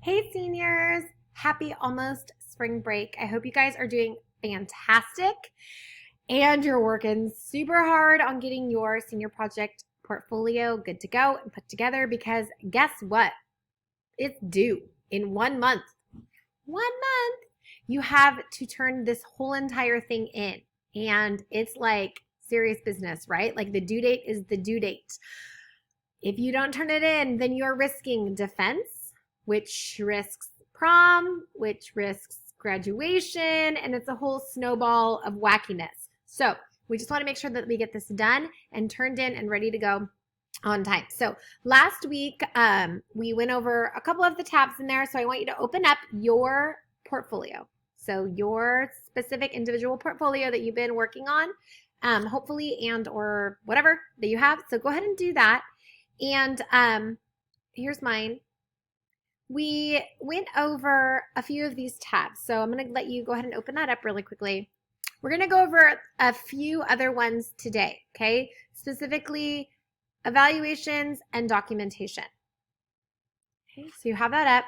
Hey seniors, happy almost spring break. I hope you guys are doing fantastic and you're working super hard on getting your senior project portfolio good to go and put together because guess what? It's due in 1 month. 1 month. You have to turn this whole entire thing in and it's like serious business, right? Like the due date is the due date. If you don't turn it in, then you're risking defense, which risks prom, which risks graduation, and it's a whole snowball of wackiness. So we just want to make sure that we get this done and turned in and ready to go on time. So last week, we went over a couple of the tabs in there. So I want you to open up your portfolio. So your specific individual portfolio that you've been working on, hopefully, and or whatever that you have. So go ahead and do that. And here's mine. We went over a few of these tabs. So I'm going to let you go ahead and open that up really quickly. We're going to go over a few other ones today, okay? Specifically, evaluations and documentation. Okay, so you have that up.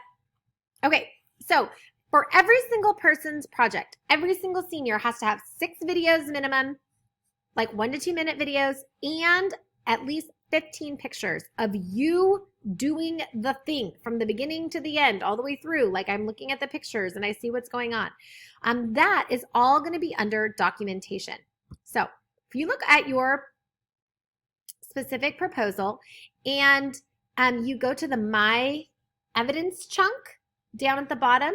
Okay, so for every single person's project, every single senior has to have 6 videos minimum, like 1 to 2 minute videos, and at least 15 pictures of you doing the thing from the beginning to the end, all the way through. Like I'm looking at the pictures and I see what's going on. That is all going to be under documentation. So if you look at your specific proposal and you go to the My Evidence chunk down at the bottom,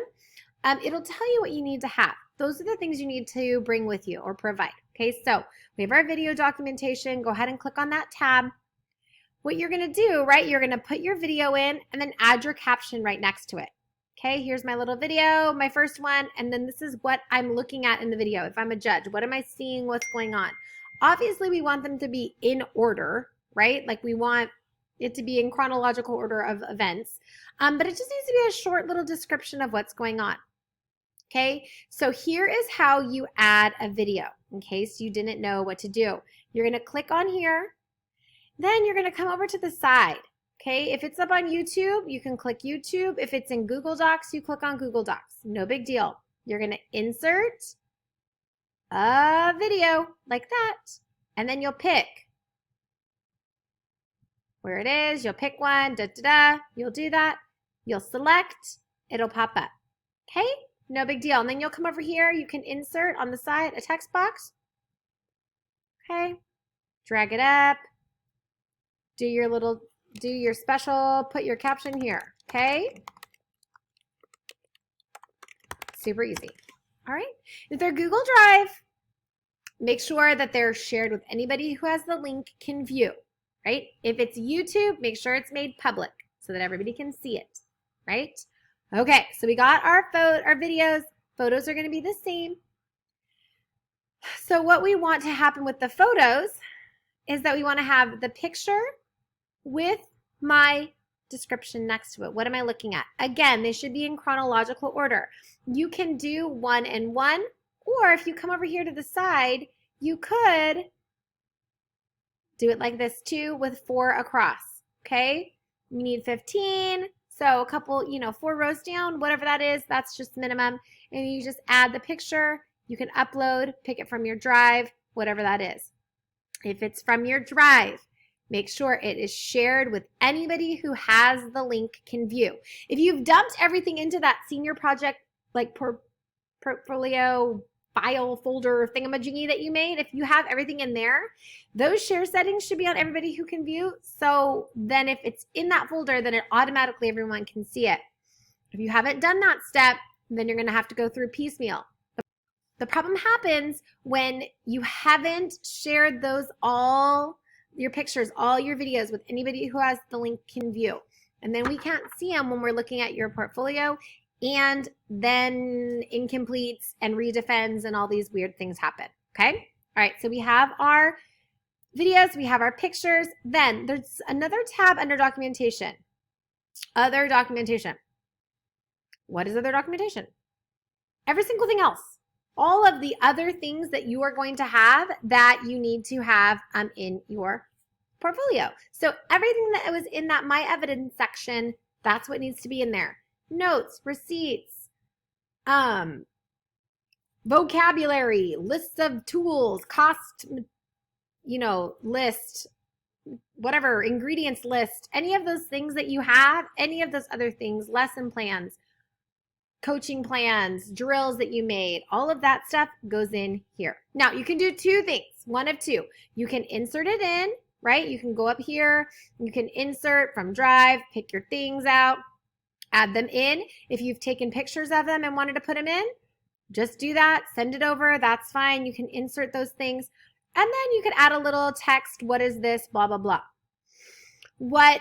it'll tell you what you need to have. Those are the things you need to bring with you or provide. Okay, so we have our video documentation. Go ahead and click on that tab. What you're going to do, right, you're going to put your video in and then add your caption right next to it. Okay, here's my little video, my first one, and then this is what I'm looking at in the video. If I'm a judge, what am I seeing? What's going on? Obviously, we want them to be in order, right? Like we want it to be in chronological order of events, but it just needs to be a short little description of what's going on. Okay, so here is how you add a video in case you didn't know what to do. You're going to click on here. Then you're going to come over to the side. Okay, if it's up on YouTube, you can click YouTube. If it's in Google Docs, you click on Google Docs. No big deal. You're going to insert a video like that, and then you'll pick where it is. You'll pick one, You'll do that. You'll select. It'll pop up. Okay, no big deal. And then you'll come over here. You can insert on the side a text box. Okay, drag it up. Do your special, put your caption here, okay? Super easy. All right. If they're Google Drive, make sure that they're shared with anybody who has the link can view, right? If it's YouTube, make sure it's made public so that everybody can see it, right? Okay, so we got our videos. Photos are going to be the same. So what we want to happen with the photos is that we want to have the picture with my description next to it. What am I looking at? Again, they should be in chronological order. You can do 1 and 1, or if you come over here to the side, you could do it like this too with 4 across, okay? You need 15, so a couple, 4 rows down, whatever that is, that's just minimum. And you just add the picture. You can upload, pick it from your drive, whatever that is. If it's from your drive, make sure it is shared with anybody who has the link can view. If you've dumped everything into that senior project, like portfolio file folder thingamajiggy that you made, if you have everything in there, those share settings should be on everybody who can view. So then if it's in that folder, then it automatically everyone can see it. If you haven't done that step, then you're going to have to go through piecemeal. The problem happens when you haven't shared those your pictures, all your videos with anybody who has the link can view. And then we can't see them when we're looking at your portfolio, and then incompletes and redefends and all these weird things happen, okay? All right, so we have our videos, we have our pictures. Then there's another tab under documentation. Other documentation. What is other documentation? Every single thing else. All of the other things that you are going to have that you need to have in your portfolio. So everything that was in that My Evidence section, that's what needs to be in there. notes, receipts, vocabulary, lists of tools, cost, list, whatever, ingredients list, any of those things that you have, any of those other things, lesson plans, coaching plans, drills that you made, all of that stuff goes in here. Now, you can do two things, one of two. You can insert it in, right? You can go up here, you can insert from Drive, pick your things out, add them in. If you've taken pictures of them and wanted to put them in, just do that, send it over, that's fine. You can insert those things. And then you could add a little text, what is this, blah, blah, blah. What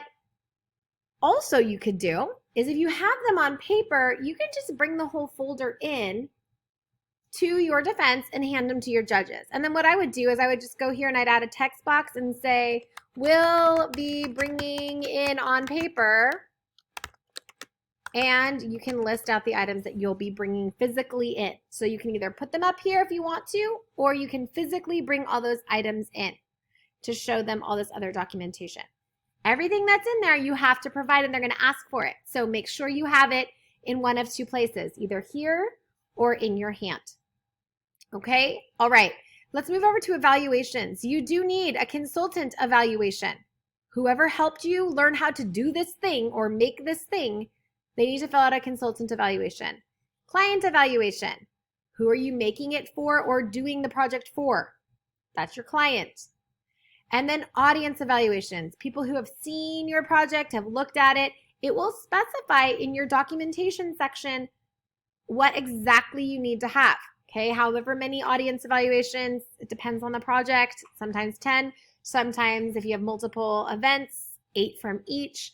also you could do is if you have them on paper, you can just bring the whole folder in to your defense and hand them to your judges. And then what I would do is I would just go here and I'd add a text box and say, we'll be bringing in on paper, and you can list out the items that you'll be bringing physically in. So you can either put them up here if you want to, or you can physically bring all those items in to show them all this other documentation. Everything that's in there you have to provide, and they're going to ask for it. So make sure you have it in one of two places, either here or in your hand. Okay? All right. Let's move over to evaluations. You do need a consultant evaluation. Whoever helped you learn how to do this thing or make this thing, they need to fill out a consultant evaluation. Client evaluation. Who are you making it for or doing the project for? That's your client. And then audience evaluations. People who have seen your project, have looked at it. It will specify in your documentation section what exactly you need to have. Okay, however many audience evaluations, it depends on the project, sometimes 10, sometimes if you have multiple events, 8 from each.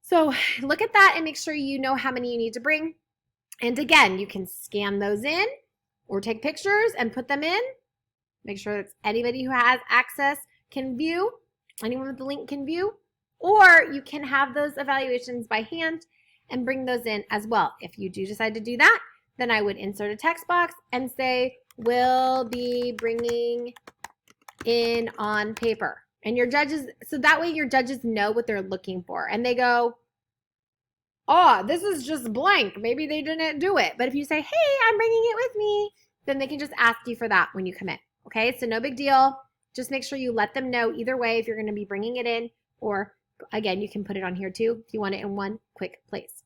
So look at that and make sure you know how many you need to bring. And again, you can scan those in or take pictures and put them in. Make sure that anybody who has access can view, anyone with the link can view, or you can have those evaluations by hand and bring those in as well. If you do decide to do that, then I would insert a text box and say, we'll be bringing in on paper. And your judges, so that way your judges know what they're looking for. And they go, oh, this is just blank. Maybe they didn't do it. But if you say, hey, I'm bringing it with me, then they can just ask you for that when you come in. Okay, so no big deal. Just make sure you let them know either way if you're going to be bringing it in, or again, you can put it on here too if you want it in one quick place.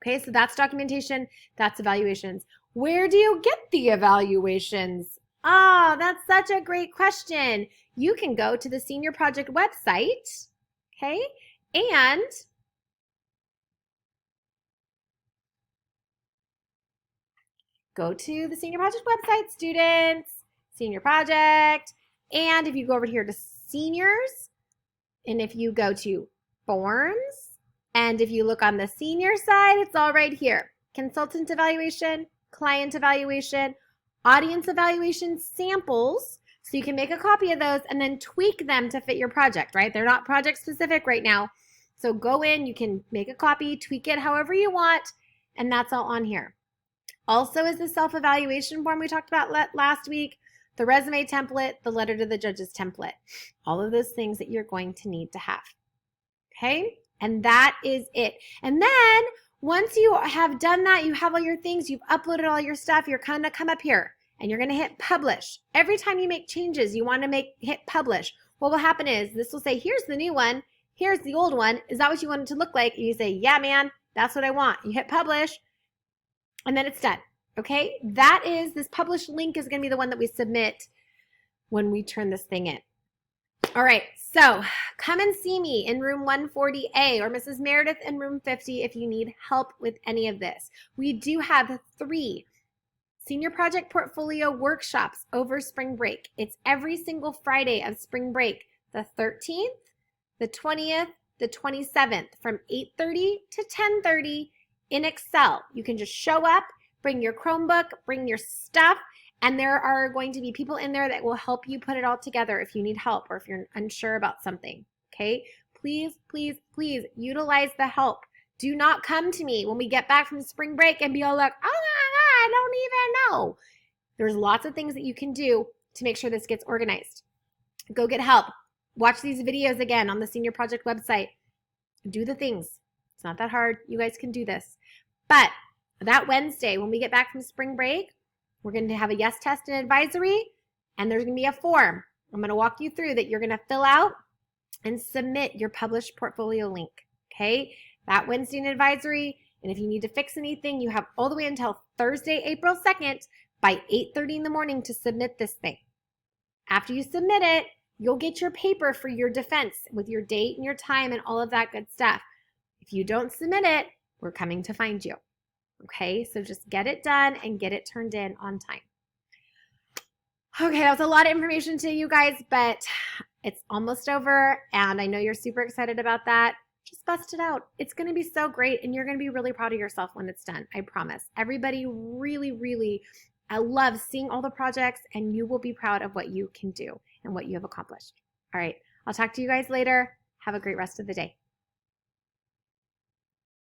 Okay, so that's documentation, that's evaluations. Where do you get the evaluations? Ah, that's such a great question. You can go to the Senior Project website, okay, and go to the Senior Project website, students, Senior Project, and if you go over here to Seniors, and if you go to Forms, and if you look on the senior side, it's all right here. Consultant evaluation, client evaluation, audience evaluation samples. So you can make a copy of those and then tweak them to fit your project, right? They're not project specific right now. So go in, you can make a copy, tweak it however you want, and that's all on here. Also is the self-evaluation form we talked about last week, the resume template, the letter to the judges template. All of those things that you're going to need to have. Okay? And that is it. And then once you have done that, you have all your things, you've uploaded all your stuff, you're going to come up here and you're going to hit publish. Every time you make changes, you want to hit publish. What will happen is this will say, here's the new one, here's the old one. Is that what you want it to look like? And you say, yeah, man, that's what I want. You hit publish and then it's done. Okay? That is, this publish link is going to be the one that we submit when we turn this thing in. All right, so come and see me in room 140A or Mrs. Meredith in room 50 if you need help with any of this. We do have 3 senior project portfolio workshops over spring break. It's every single Friday of spring break, the 13th, the 20th, the 27th from 8:30 to 10:30 in Excel. You can just show up, bring your Chromebook, bring your stuff, and there are going to be people in there that will help you put it all together if you need help or if you're unsure about something, okay? Please, please, please utilize the help. Do not come to me when we get back from spring break and be all like, oh my God, I don't even know. There's lots of things that you can do to make sure this gets organized. Go get help. Watch these videos again on the Senior Project website. Do the things. It's not that hard. You guys can do this. But that Wednesday, when we get back from spring break, we're going to have a yes test and advisory, and there's going to be a form I'm going to walk you through that you're going to fill out and submit your published portfolio link. Okay? That Wednesday and advisory, and if you need to fix anything, you have all the way until Thursday, April 2nd by 8:30 in the morning to submit this thing. After you submit it, you'll get your paper for your defense with your date and your time and all of that good stuff. If you don't submit it, we're coming to find you. Okay, so just get it done and get it turned in on time. Okay, that was a lot of information to you guys, but it's almost over, and I know you're super excited about that. Just bust it out. It's going to be so great, and you're going to be really proud of yourself when it's done. I promise. Everybody really, really loves seeing all the projects, and you will be proud of what you can do and what you have accomplished. All right, I'll talk to you guys later. Have a great rest of the day.